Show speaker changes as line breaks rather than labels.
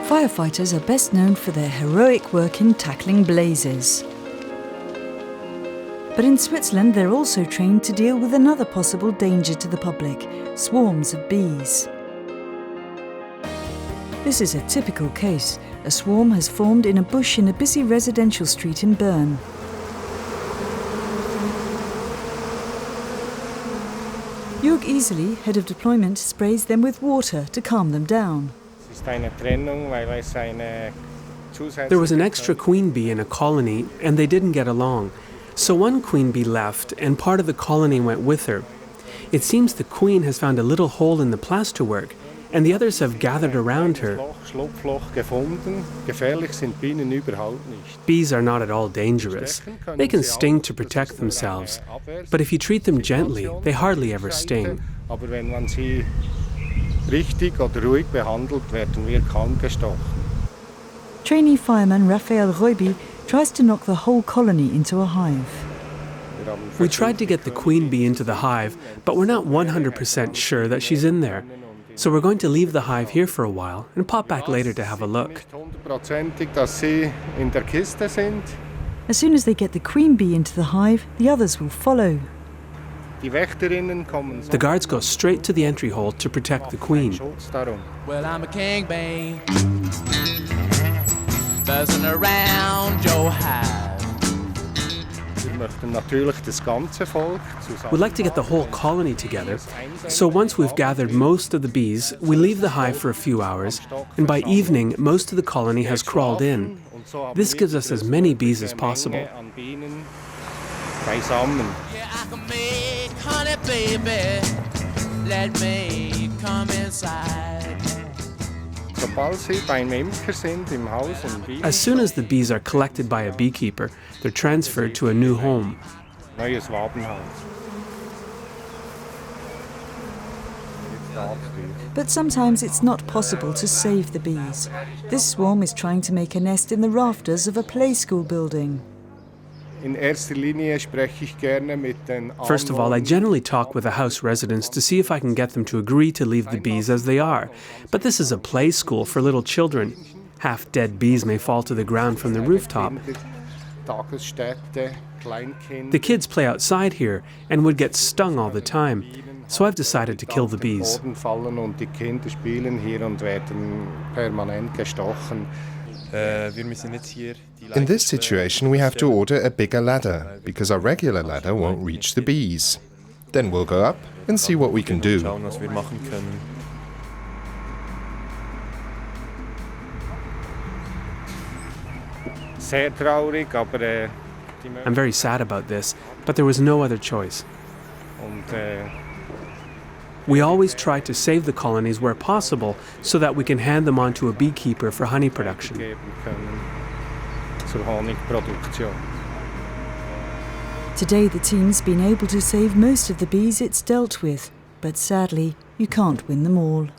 Firefighters are best known for their heroic work in tackling blazes. But in Switzerland, they're also trained to deal with another possible danger to the public: swarms of bees. This is a typical case. A swarm has formed in a bush in a busy residential street in Bern. Jörg Easily, head of deployment, sprays them with water to calm them down.
There was an extra queen bee in a colony and they didn't get along. So one queen bee left and part of the colony went with her. It seems the queen has found a little hole in the plasterwork and the others have gathered around her. Bees are not at all dangerous. They can sting to protect themselves. But if you treat them gently, they hardly ever sting.
Trainee fireman Raphael Reubi tries to knock the whole colony into a hive.
We tried to get the queen bee into the hive, but we're not 100% sure that she's in there. So we're going to leave the hive here for a while and pop back later to have a look.
As soon as they get the queen bee into the hive, the others will follow.
The guards go straight to the entry hole to protect the queen.
Well, I'm a king bee, buzzing around your hive.
We'd like to get the whole colony together, so once we've gathered most of the bees, we leave the hive for a few hours, and by evening most of the colony has crawled in. This gives us as many bees as possible.
Yeah, I can make honey, baby. Let me come inside.
As soon as the bees are collected by a beekeeper, they're transferred to a new home.
But sometimes it's not possible to save the bees. This swarm is trying to make a nest in the rafters of a play school building.
First of all, I generally talk with the house residents to see if I can get them to agree to leave the bees as they are. But this is a play school for little children. Half-dead bees may fall to the ground from the rooftop. The kids play outside here and would get stung all the time. So I've decided to kill the bees.
In this situation, we have to order a bigger ladder, because our regular ladder won't reach the bees. Then we'll go up and see what we can do.
I'm very sad about this, but there was no other choice. We always try to save the colonies where possible so that we can hand them on to a beekeeper for honey production.
Today the team's been able to save most of the bees it's dealt with, but sadly you can't win them all.